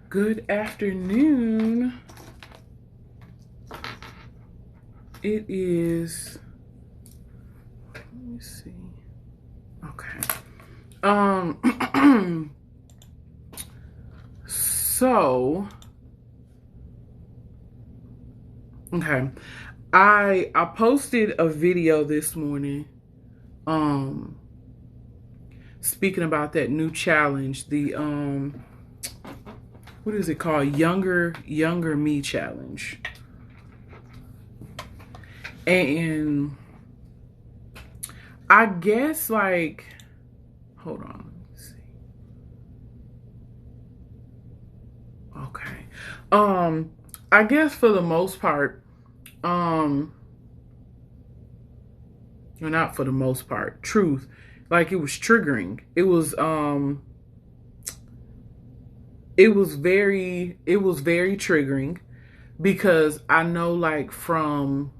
Good afternoon. It is, let me see. Okay. So, okay. I posted a video this morning speaking about that new challenge, the what is it called? Younger Me challenge. And I guess like, hold on, let me see. Okay. I guess for the most part, well, not for the most part, truth, like it was triggering. It was very triggering because I know like from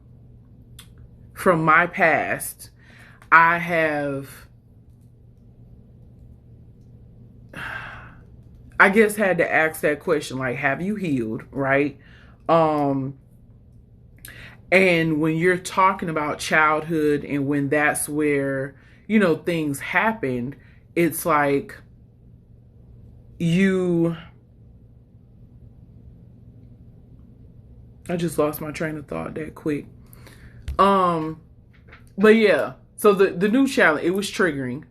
my past, I have, I guess, had to ask that question, like, have you healed, right? And when you're talking about childhood and when that's where, things happened, it's like I just lost my train of thought that quick. But yeah, so the new challenge, it was triggering.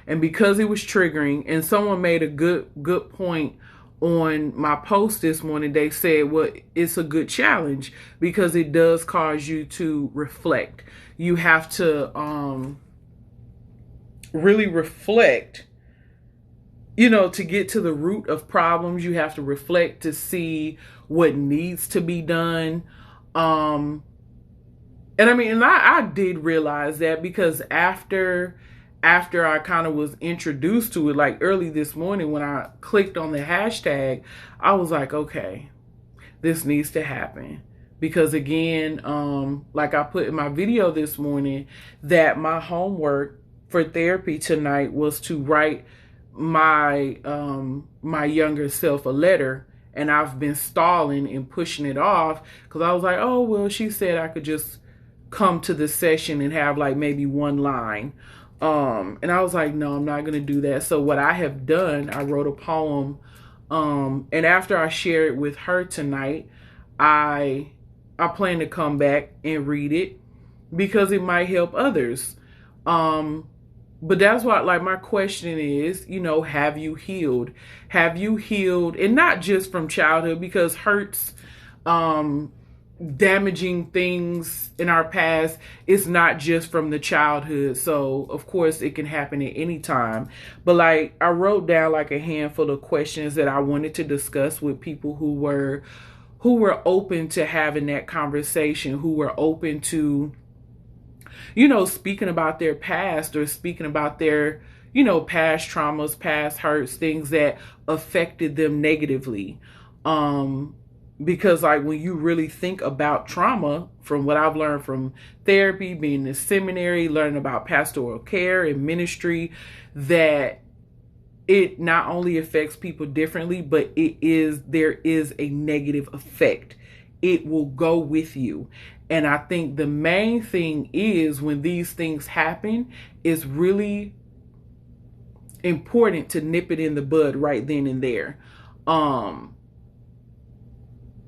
And because it was triggering, and someone made a good point on my post this morning, they said, well, it's a good challenge because it does cause you to reflect. You have to really reflect, to get to the root of problems. You have to reflect to see what needs to be done. And I mean, and I did realize that because after I kind of was introduced to it, like early this morning when I clicked on the hashtag, I was like, okay, this needs to happen. Because again, like I put in my video this morning, that my homework for therapy tonight was to write my my younger self a letter. And I've been stalling and pushing it off because I was like, oh, well, she said I could just come to the session and have like maybe one line. And I was like, no, I'm not going to do that. So what I have done, I wrote a poem. And after I share it with her tonight, I plan to come back and read it because it might help others. But that's what, like, my question is, have you healed? Have you healed? And not just from childhood, because hurts, damaging things in our past, it's not just from the childhood. So of course it can happen at any time. But like, I wrote down like a handful of questions that I wanted to discuss with people who were open to having that conversation, who were open to, speaking about their past or speaking about their, past traumas, past hurts, things that affected them negatively. Because like when you really think about trauma, from what I've learned from therapy, being in seminary, learning about pastoral care and ministry, that it not only affects people differently, but there is a negative effect. It will go with you. And I think the main thing is when these things happen, it's really important to nip it in the bud right then and there.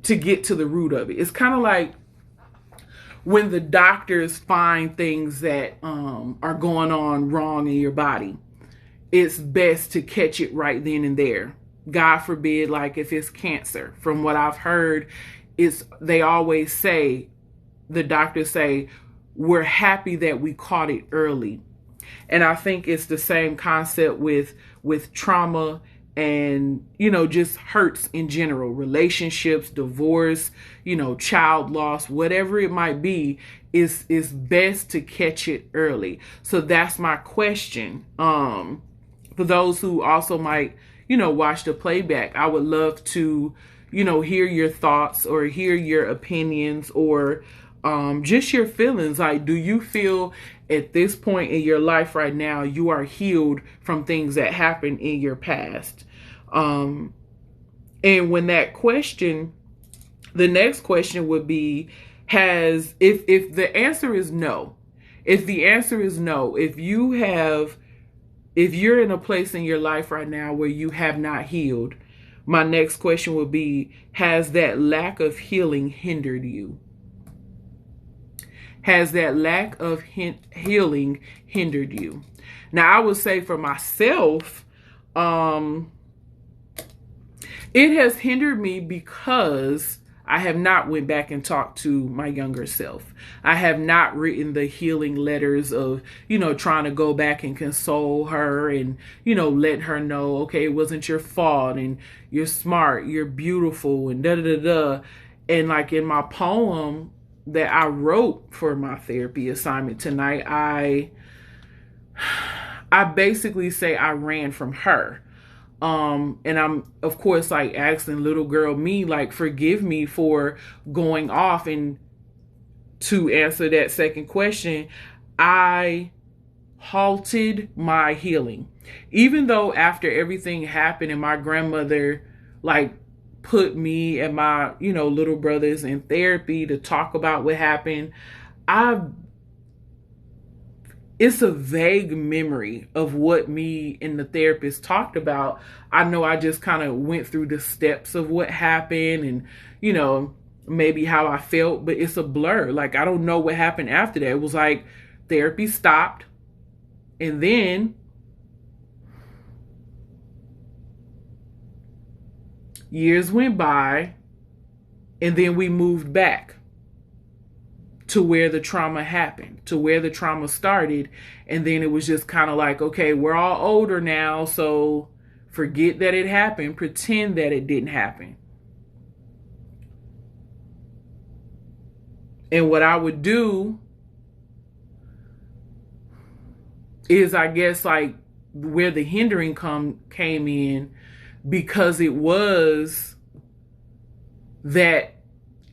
To get to the root of it. It's kind of like when the doctors find things that are going on wrong in your body. It's best to catch it right then and there. God forbid, like if it's cancer. From what I've heard, they always say, the doctors say, we're happy that we caught it early. And I think it's the same concept with trauma and, just hurts in general, relationships, divorce, child loss, whatever it might be, is best to catch it early. So that's my question. For those who also might, watch the playback, I would love to, hear your thoughts or hear your opinions or just your feelings. Like, do you feel at this point in your life right now, you are healed from things that happened in your past? And when that question, the next question would be, if the answer is no, if the answer is no, if you're in a place in your life right now where you have not healed, my next question would be, has that lack of healing hindered you? Has that lack of healing hindered you? Now, I would say for myself, it has hindered me because I have not went back and talked to my younger self. I have not written the healing letters of, trying to go back and console her and, let her know, okay, it wasn't your fault and you're smart, you're beautiful and da da da da. And like in my poem that I wrote for my therapy assignment tonight, I basically say I ran from her. And I'm, of course, like asking little girl me, like, forgive me for going off. And to answer that second question, I halted my healing. Even though after everything happened and my grandmother, like, put me and my, little brothers in therapy to talk about what happened, it's a vague memory of what me and the therapist talked about. I know I just kind of went through the steps of what happened and, maybe how I felt, but it's a blur. Like, I don't know what happened after that. It was like therapy stopped and then years went by and then we moved back to where the trauma happened, to where the trauma started. And then it was just kind of like, okay, we're all older now, so forget that it happened. Pretend that it didn't happen. And what I would do is, I guess, like where the hindering came in, because it was that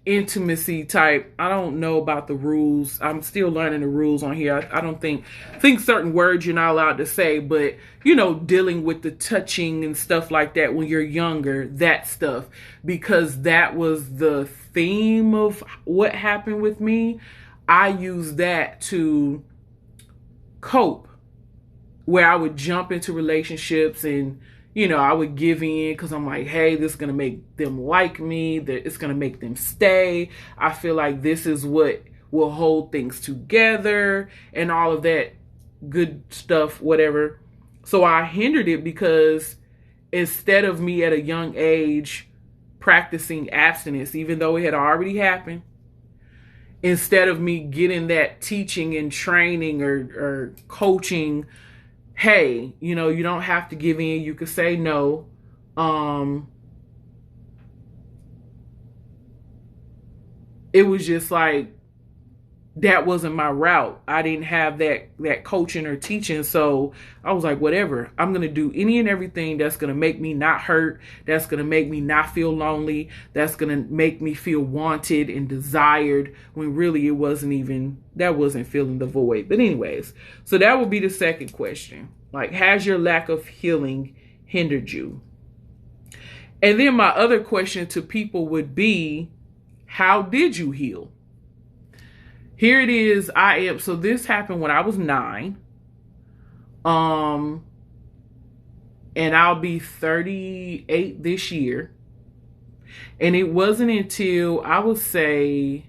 intimacy type. I don't know about the rules. I'm still learning the rules on here. I don't think certain words you're not allowed to say, but dealing with the touching and stuff like that when you're younger, that stuff, because that was the theme of what happened with me. I used that to cope, where I would jump into relationships and I would give in because I'm like, hey, this is going to make them like me. That it's going to make them stay. I feel like this is what will hold things together and all of that good stuff, whatever. So I hindered it because instead of me at a young age practicing abstinence, even though it had already happened, instead of me getting that teaching and training or coaching, hey, you don't have to give in. You could say no. It was just like, that wasn't my route. I didn't have that coaching or teaching. So I was like, whatever. I'm going to do any and everything that's going to make me not hurt. That's going to make me not feel lonely. That's going to make me feel wanted and desired, when really it wasn't filling the void. But anyways, so that would be the second question. Like, has your lack of healing hindered you? And then my other question to people would be, how did you heal? Here it is. So this happened when I was 9. And I'll be 38 this year. And it wasn't until, I would say,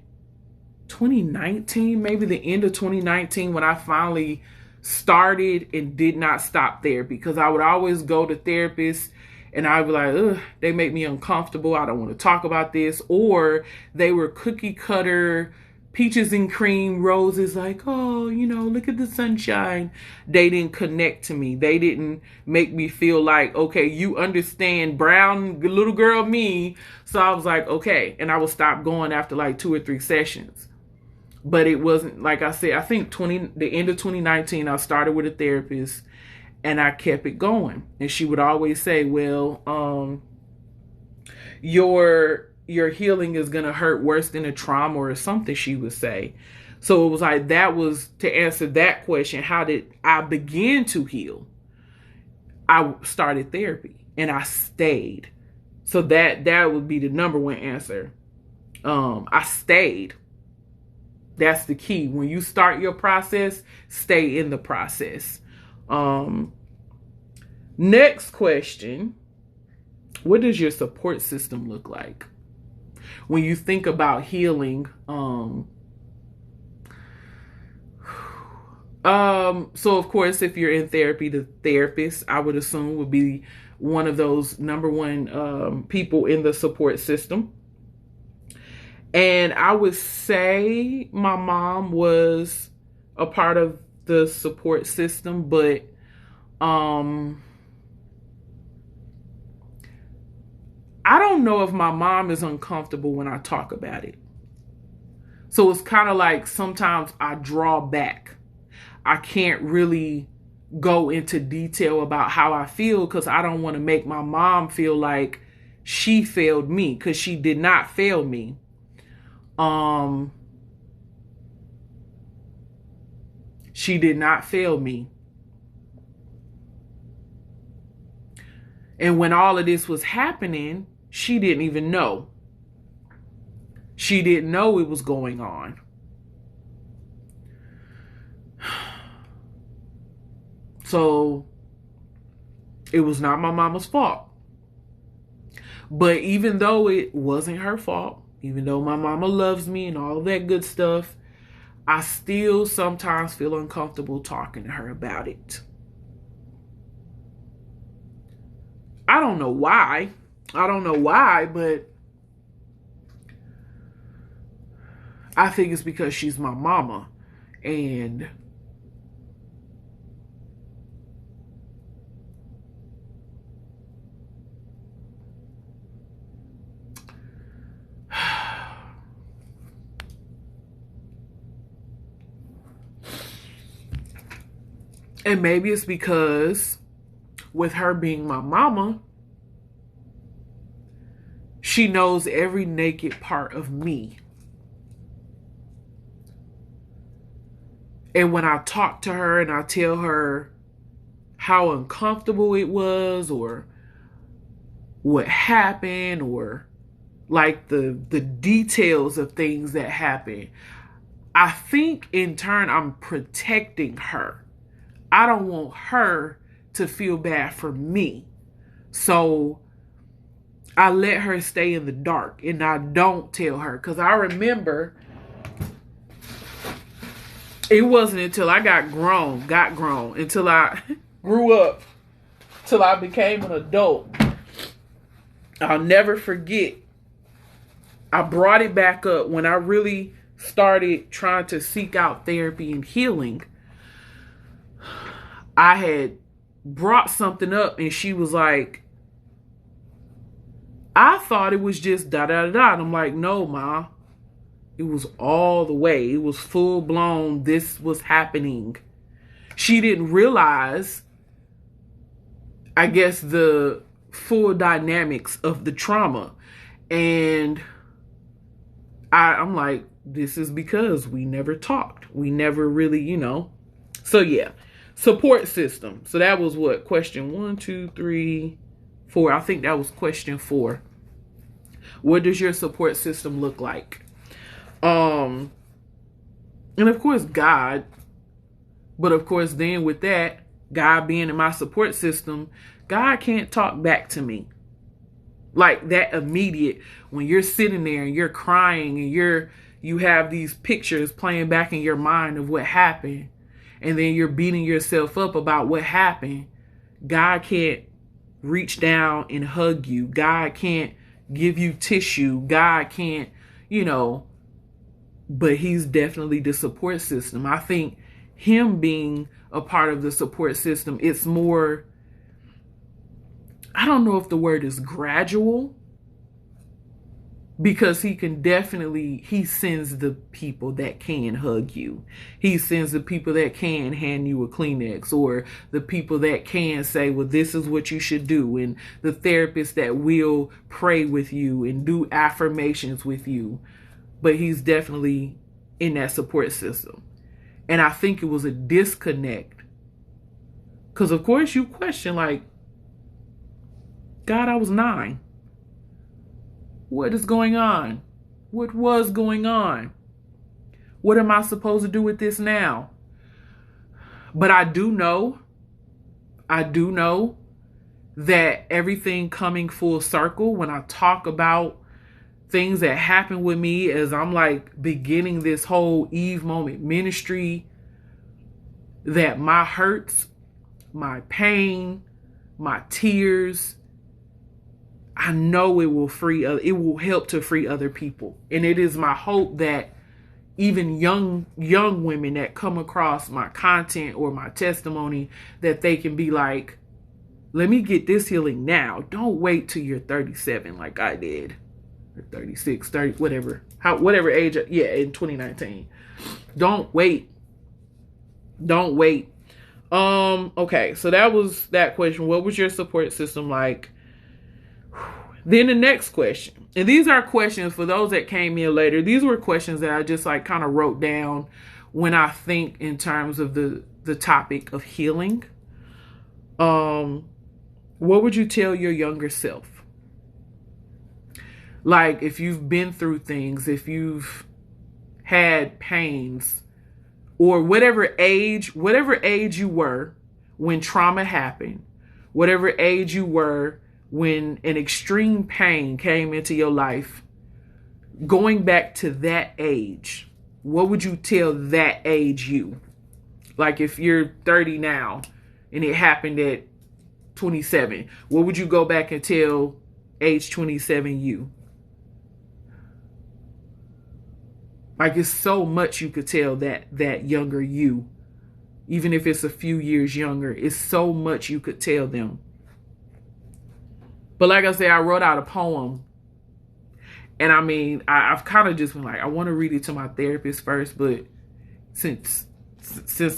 2019, maybe the end of 2019, when I finally started and did not stop there, because I would always go to therapists and I'd be like, ugh, they make me uncomfortable. I don't want to talk about this. Or they were cookie cutter, peaches and cream roses, like, oh, look at the sunshine. They didn't connect to me. They didn't make me feel like, okay, you understand brown little girl me. So I was like, okay. And I would stop going after like 2 or 3 sessions. But it wasn't, like I said, I think the end of 2019, I started with a therapist and I kept it going. And she would always say, well, your healing is going to hurt worse than a trauma or something, she would say. So it was like, that was to answer that question. How did I begin to heal? I started therapy and I stayed. So that would be the number one answer. I stayed. That's the key. When you start your process, stay in the process. Next question. What does your support system look like? When you think about healing, so of course, if you're in therapy, the therapist, I would assume, would be one of those number one people in the support system. And I would say my mom was a part of the support system, but I don't know if my mom is uncomfortable when I talk about it. So it's kind of like sometimes I draw back. I can't really go into detail about how I feel because I don't want to make my mom feel like she failed me, because she did not fail me. She did not fail me. And when all of this was happening, she didn't even know. She didn't know it was going on. So it was not my mama's fault. But even though it wasn't her fault, even though my mama loves me and all of that good stuff, I still sometimes feel uncomfortable talking to her about it. I don't know why. But I think it's because she's my mama. And maybe it's because with her being my mama, she knows every naked part of me. And when I talk to her and I tell her how uncomfortable it was, or what happened, or like the details of things that happened, I think in turn I'm protecting her. I don't want her to feel bad for me. So I let her stay in the dark and I don't tell her. Because I remember it wasn't until I got grown, until I grew up, till I became an adult. I'll never forget. I brought it back up when I really started trying to seek out therapy and healing. I had brought something up and she was like, I thought it was just da da da da. And I'm like, no, Ma. It was all the way. It was full blown. This was happening. She didn't realize, I guess, the full dynamics of the trauma. And I'm like, this is because we never talked. We never really, So yeah, support system. So that was what? Question 1, 2, 3, 4. I think that was question 4. What does your support system look like? And of course, God. But of course, then with that, God being in my support system, God can't talk back to me. Like that immediate, when you're sitting there and you're crying and you have these pictures playing back in your mind of what happened, and then you're beating yourself up about what happened. God can't reach down and hug you. God can't give you tissue. God can't, but he's definitely the support system. I think him being a part of the support system, it's more, I don't know if the word is gradual, because he sends the people that can hug you. He sends the people that can hand you a Kleenex, or the people that can say, well, this is what you should do. And the therapist that will pray with you and do affirmations with you. But he's definitely in that support system. And I think it was a disconnect. Because of course you question, like, God, I was 9. What is going on? What was going on? What am I supposed to do with this now? But I do know that everything coming full circle, when I talk about things that happen with me as I'm like beginning this whole Eve Moment ministry, that my hurts, my pain, my tears, I know it will help to free other people. And it is my hope that even young women that come across my content or my testimony, that they can be like, let me get this healing now. Don't wait till you're 37 like I did. Or 36, 30, whatever age, in 2019. Don't wait. Okay, so that was that question. What was your support system like? Then the next question, and these are questions for those that came in later. These were questions that I just like kind of wrote down when I think in terms of the topic of healing. What would you tell your younger self? Like, if you've been through things, if you've had pains, or whatever age you were when trauma happened, whatever age you were when an extreme pain came into your life, going back to that age, what would you tell that age you? Like, if you're 30 now and it happened at 27, what would you go back and tell age 27 you? Like, it's so much you could tell that younger you. Even if it's a few years younger, it's so much you could tell them. But like I said, I wrote out a poem. And I mean, I've kind of just been like, I want to read it to my therapist first. But since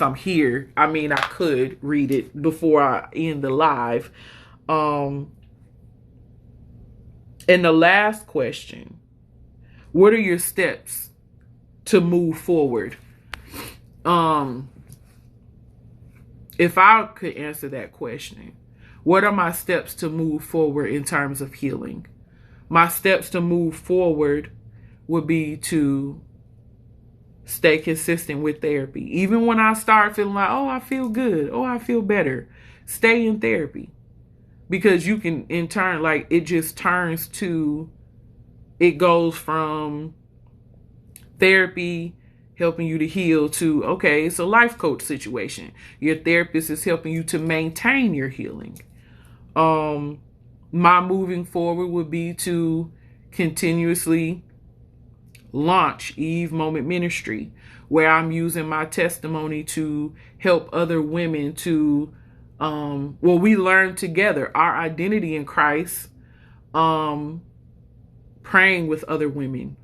I'm here, I mean, I could read it before I end the live. And the last question, what are your steps to move forward? If I could answer that question, what are my steps to move forward in terms of healing? My steps to move forward would be to stay consistent with therapy. Even when I start feeling like, oh, I feel good, oh, I feel better, stay in therapy. Because you can, in turn, like, it just turns to, it goes from therapy helping you to heal to, okay, it's a life coach situation. Your therapist is helping you to maintain your healing. My moving forward would be to continuously launch Eve Moment Ministry, where I'm using my testimony to help other women to, we learn together our identity in Christ, praying with other women,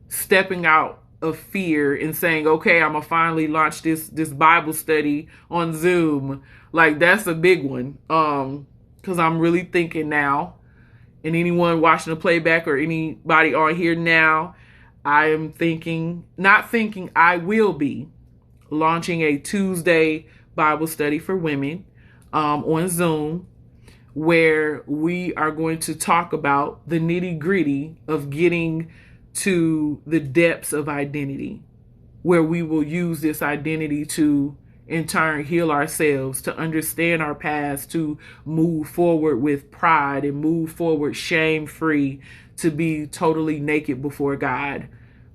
stepping out of fear and saying, okay, I'm gonna finally launch this Bible study on Zoom. Like, that's a big one. Because I'm really thinking now, and anyone watching the playback or anybody on here now, I am I will be launching a Tuesday Bible study for women on Zoom, where we are going to talk about the nitty-gritty of getting to the depths of identity, where we will use this identity to in turn heal ourselves, to understand our past, to move forward with pride and move forward shame-free, to be totally naked before God,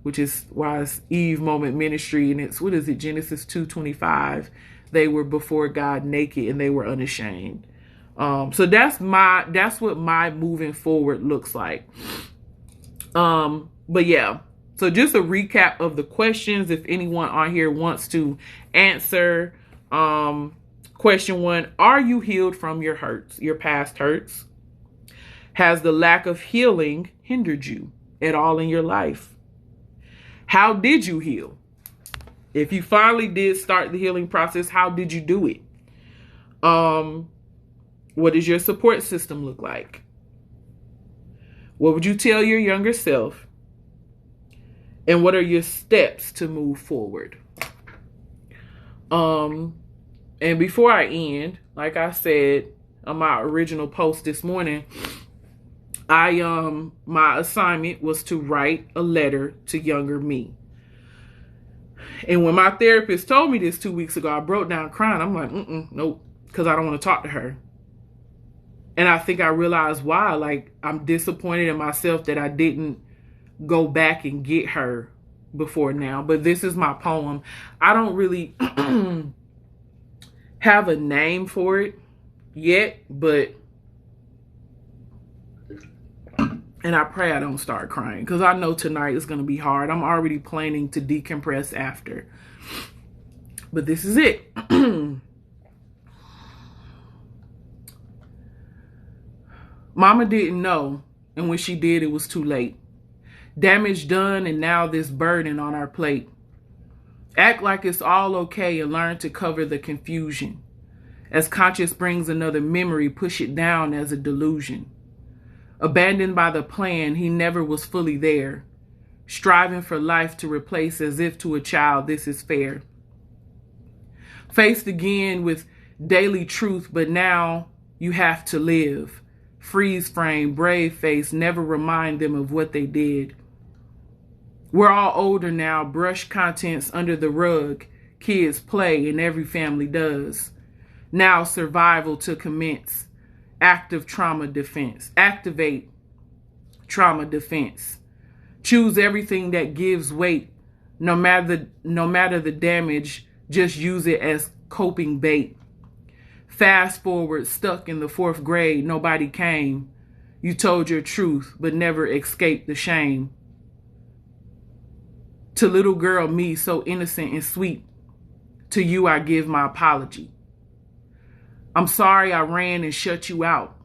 which is why it's Eve Moment Ministry. And it's, Genesis 2:25. They were before God naked and they were unashamed. So that's what my moving forward looks like. But yeah, so just a recap of the questions. If anyone on here wants to answer, question 1, are you healed from your hurts, your past hurts? Has the lack of healing hindered you at all in your life? How did you heal? If you finally did start the healing process, how did you do it? What does your support system look like? What would you tell your younger self? And what are your steps to move forward? And before I end, like I said on my original post this morning, My assignment was to write a letter to younger me. And when my therapist told me this 2 weeks ago, I broke down crying. I'm like, nope, because I don't want to talk to her. And I think I realized why. Like, I'm disappointed in myself that I didn't go back and get her before now. But this is my poem. I don't really have a name for it yet, but, and I pray I don't start crying, because I know tonight is going to be hard. I'm already planning to decompress after. But this is it. Mama didn't know, and when she did, it was too late. Damage done, and now this burden on our plate. Act like it's all okay and learn to cover the confusion. As conscience brings another memory, push it down as a delusion. Abandoned by the plan, he never was fully there. Striving for life to replace as if to a child this is fair. Faced again with daily truth, but now you have to live. Freeze frame, brave face, never remind them of what they did. We're all older now, brush contents under the rug. Kids play and every family does. Now survival to commence. Active trauma defense. Activate trauma defense. Choose everything that gives weight. No matter the damage, just use it as coping bait. Fast forward, stuck in the 4th grade, nobody came. You told your truth, but never escaped the shame. To little girl me, so innocent and sweet, to you I give my apology. I'm sorry I ran and shut you out.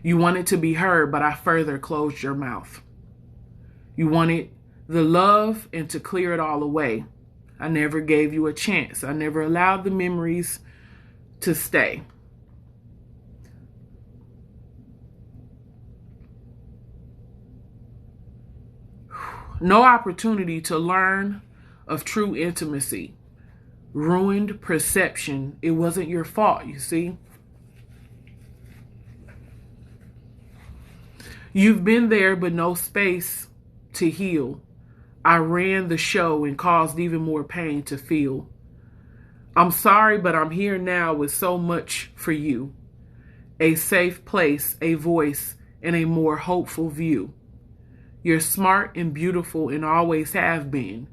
You wanted to be heard, but I further closed your mouth. You wanted the love and to clear it all away. I never gave you a chance. I never allowed the memories to stay. No opportunity to learn of true intimacy. Ruined perception. It wasn't your fault, you see. You've been there, but no space to heal. I ran the show and caused even more pain to feel. I'm sorry, but I'm here now with so much for you. A safe place, a voice, and a more hopeful view. You're smart and beautiful and always have been.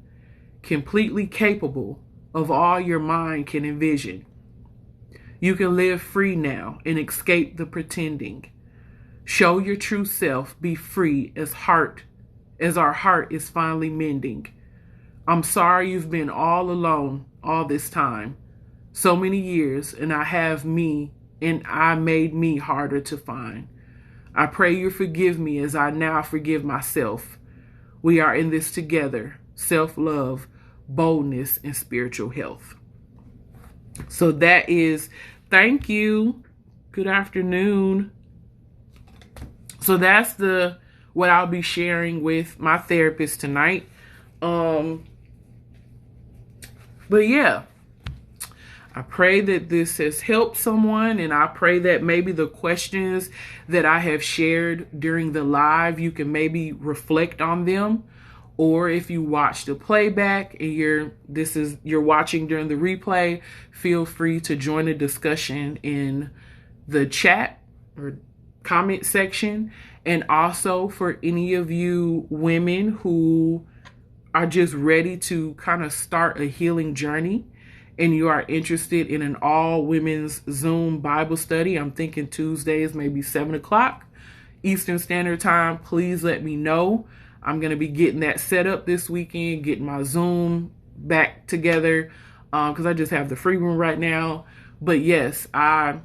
Completely capable of all your mind can envision. You can live free now and escape the pretending. Show your true self, be free as our heart is finally mending. I'm sorry you've been all alone all this time. So many years, and I made me harder to find. I pray you forgive me as I now forgive myself. We are in this together. Self-love, boldness, and spiritual health. So that is, thank you. Good afternoon. So that's what I'll be sharing with my therapist tonight. But yeah, I pray that this has helped someone, and I pray that maybe the questions that I have shared during the live, you can maybe reflect on them. Or if you watch the playback and you're watching during the replay, feel free to join the discussion in the chat or comment section. And also for any of you women who are just ready to kind of start a healing journey and you are interested in an all women's Zoom Bible study, I'm thinking Tuesdays, maybe 7 o'clock Eastern Standard Time, please let me know. I'm going to be getting that set up this weekend, getting my Zoom back together because I just have the free room right now. But yes, I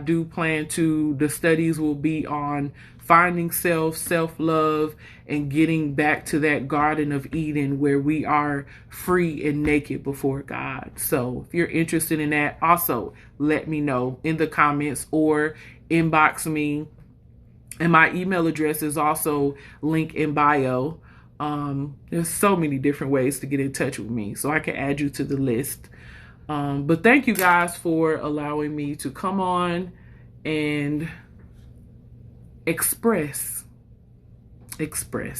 do plan to, the studies will be on finding self-love, and getting back to that Garden of Eden where we are free and naked before God. So if you're interested in that, also let me know in the comments or inbox me. And my email address is also link in bio. There's so many different ways to get in touch with me, so I can add you to the list. But thank you guys for allowing me to come on and express.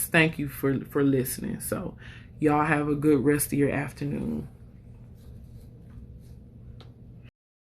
Thank you for listening. So y'all have a good rest of your afternoon.